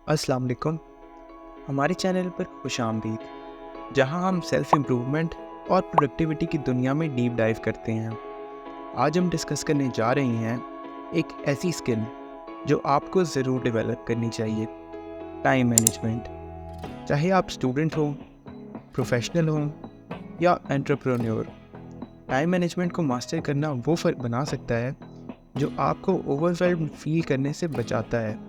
अस्सलाम वालेकुम। हमारे चैनल पर खुश आमदीद, जहां हम सेल्फ इम्प्रूवमेंट और प्रोडक्टिविटी की दुनिया में डीप डाइव करते हैं। आज हम डिस्कस करने जा रहे हैं एक ऐसी स्किल जो आपको ज़रूर डेवलप करनी चाहिए, टाइम मैनेजमेंट। चाहे आप स्टूडेंट हो, प्रोफेशनल हो या एंटरप्रेन्योर, टाइम मैनेजमेंट को मास्टर करना वो फ़र्क बना सकता है जो आपको ओवरवेल्म फील करने से बचाता है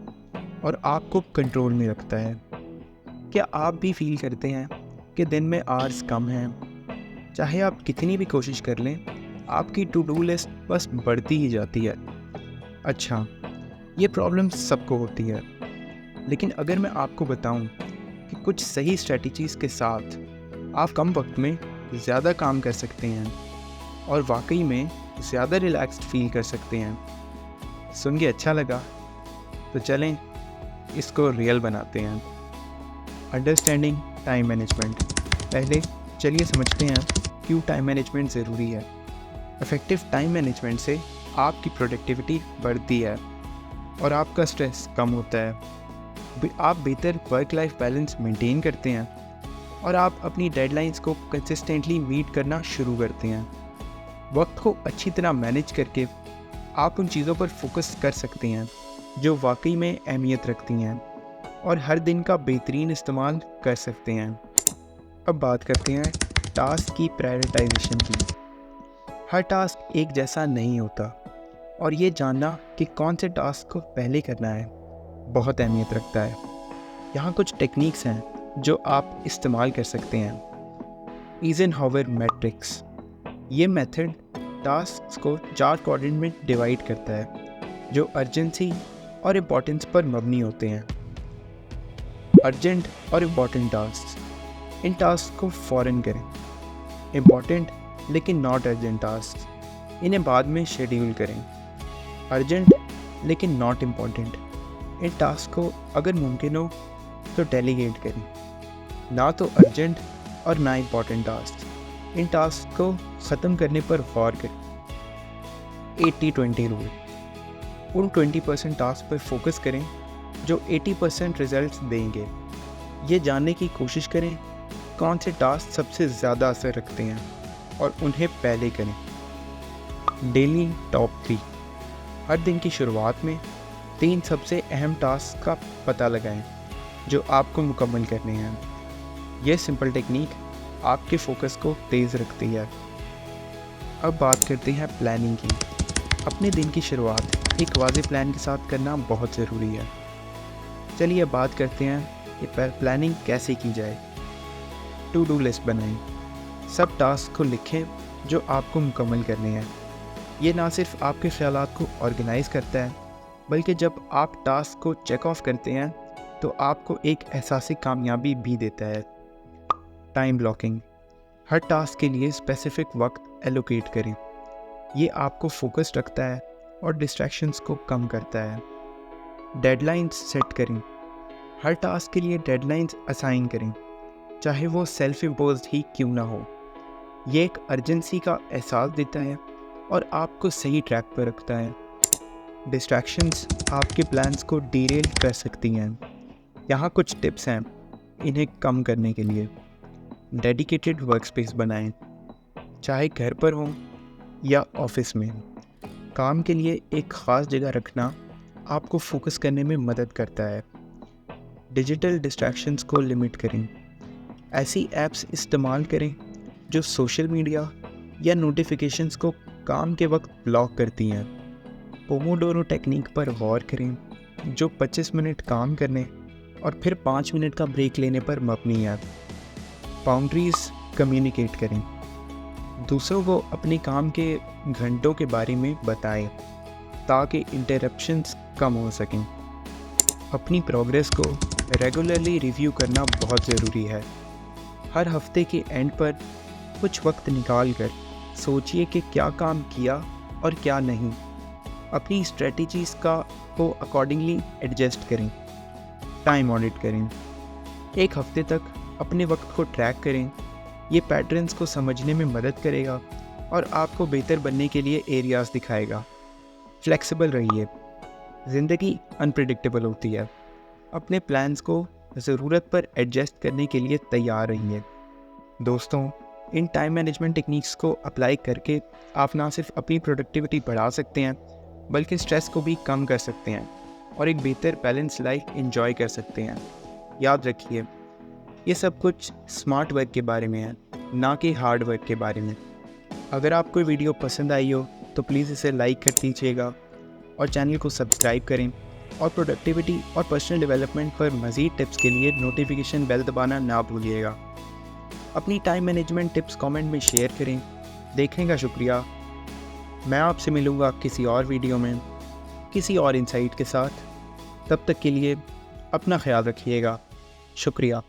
और आपको कंट्रोल में रखता है। क्या आप भी फील करते हैं कि दिन में आवर्स कम हैं? चाहे आप कितनी भी कोशिश कर लें, आपकी टू डू लिस्ट बस बढ़ती ही जाती है। अच्छा, ये प्रॉब्लम सबको होती है, लेकिन अगर मैं आपको बताऊं कि कुछ सही स्ट्रेटजीज़ के साथ आप कम वक्त में ज़्यादा काम कर सकते हैं और वाकई में ज़्यादा रिलैक्स्ड फील कर सकते हैं। सुन के अच्छा लगा? तो चलें इसको रियल बनाते हैं। Understanding time management. पहले चलिए समझते हैं क्यों टाइम मैनेजमेंट ज़रूरी है। इफ़ेक्टिव टाइम मैनेजमेंट से आपकी प्रोडक्टिविटी बढ़ती है और आपका स्ट्रेस कम होता है। आप बेहतर वर्क लाइफ बैलेंस मेंटेन करते हैं और आप अपनी डेडलाइंस को कंसिस्टेंटली मीट करना शुरू करते हैं। वक्त को अच्छी तरह मैनेज करके आप उन चीज़ों पर फोकस कर सकते हैं जो वाकई में अहमियत रखती हैं और हर दिन का बेहतरीन इस्तेमाल कर सकते हैं। अब बात करते हैं टास्क की प्रायोरिटाइजेशन की। हर टास्क एक जैसा नहीं होता और ये जानना कि कौन से टास्क को पहले करना है बहुत अहमियत रखता है। यहाँ कुछ टेक्निक्स हैं जो आप इस्तेमाल कर सकते हैं। ईज़नहावर मैट्रिक्स। ये मेथड टास्क को 4 क्वाड्रेंट में डिवाइड करता है जो अर्जेंसी और इम्पोर्टेंस पर मबनी होते हैं। अर्जेंट और इम्पॉर्टेंट टास्क, इन टास्क को फ़ौरन करें। इम्पॉर्टेंट लेकिन नॉट अर्जेंट टास्क, इन्हें बाद में शेड्यूल करें। अर्जेंट लेकिन नॉट इम्पॉर्टेंट, इन टास्क को अगर मुमकिन हो तो डेलीगेट करें। ना तो अर्जेंट और ना इम्पॉर्टेंट टास्क, इन टास्क को ख़त्म करने पर गौर करें। 80-20 रूल। उन 20% टास्क पर फोकस करें जो 80% रिजल्ट्स देंगे। ये जानने की कोशिश करें कौन से टास्क सबसे ज़्यादा असर रखते हैं और उन्हें पहले करें। Daily top 3। हर दिन की शुरुआत में 3 सबसे अहम टास्क का पता लगाएं जो आपको मुकम्मल करने हैं। यह सिंपल टेक्निक आपके फोकस को तेज़ रखती है। अब बात करते हैं प्लानिंग की। अपने दिन की शुरुआत एक वाज़ेह प्लान के साथ करना बहुत ज़रूरी है। चलिए अब बात करते हैं कि प्लानिंग कैसे की जाए। टू डू लिस्ट बनाएं। सब टास्क को लिखें जो आपको मुकम्मल करने हैं। ये ना सिर्फ आपके ख्यालात को ऑर्गेनाइज़ करता है, बल्कि जब आप टास्क को चेक ऑफ करते हैं तो आपको एक एहसास कामयाबी भी देता है। Time blocking. हर टास्क के लिए स्पेसिफिक वक्त एलोकेट करें। ये आपको फोकस्ड रखता है और डिस्ट्रैक्शंस को कम करता है। डेडलाइंस सेट करें। हर टास्क के लिए डेडलाइंस असाइन करें, चाहे वो सेल्फ इम्पोज्ड ही क्यों ना हो। ये एक अर्जेंसी का एहसास देता है और आपको सही ट्रैक पर रखता है। डिस्ट्रैक्शंस आपके प्लान्स को डीरेल कर सकती हैं। यहाँ कुछ टिप्स हैं इन्हें कम करने के लिए। डेडिकेटेड वर्क स्पेस बनाएं, चाहे घर पर हो या ऑफिस में। काम के लिए एक ख़ास जगह रखना आपको फोकस करने में मदद करता है। डिजिटल डिस्ट्रैक्शंस को लिमिट करें। ऐसी ऐप्स इस्तेमाल करें जो सोशल मीडिया या नोटिफिकेशंस को काम के वक्त ब्लॉक करती हैं। पोमोडोरो टेक्निक पर गौर करें जो 25 मिनट काम करने और फिर 5 मिनट का ब्रेक लेने पर मबनी है। बाउंड्रीज़ कम्युनिकेट करें। दूसरों को अपने काम के घंटों के बारे में बताएं ताकि इंटरप्शंस कम हो सकें। अपनी प्रोग्रेस को रेगुलरली रिव्यू करना बहुत ज़रूरी है। हर हफ्ते के एंड पर कुछ वक्त निकाल कर सोचिए कि क्या काम किया और क्या नहीं। अपनी स्ट्रेटजीज़ को अकॉर्डिंगली एडजस्ट करें। टाइम ऑडिट करें। एक हफ्ते तक अपने वक्त को ट्रैक करें। ये पैटर्न्स को समझने में मदद करेगा और आपको बेहतर बनने के लिए एरियाज़ दिखाएगा। फ्लेक्सिबल रहिए। ज़िंदगी अनप्रेडिक्टेबल होती है। अपने प्लान्स को ज़रूरत पर एडजस्ट करने के लिए तैयार रहिए। दोस्तों, इन टाइम मैनेजमेंट टेक्निक्स को अप्लाई करके आप ना सिर्फ अपनी प्रोडक्टिविटी बढ़ा सकते हैं बल्कि स्ट्रेस को भी कम कर सकते हैं और एक बेहतर बैलेंस लाइफ एंजॉय कर सकते हैं। याद रखिए, ये सब कुछ स्मार्ट वर्क के बारे में है, ना कि हार्ड वर्क के बारे में। अगर आपको वीडियो पसंद आई हो तो प्लीज़ इसे लाइक कर दीजिएगा और चैनल को सब्सक्राइब करें, और प्रोडक्टिविटी और पर्सनल डेवलपमेंट पर मज़ीद टिप्स के लिए नोटिफिकेशन बेल दबाना ना भूलिएगा। अपनी टाइम मैनेजमेंट टिप्स कमेंट में शेयर करें। देखने का शुक्रिया। मैं आपसे मिलूँगा किसी और वीडियो में किसी और इंसाइट के साथ। तब तक के लिए अपना ख्याल रखिएगा। शुक्रिया।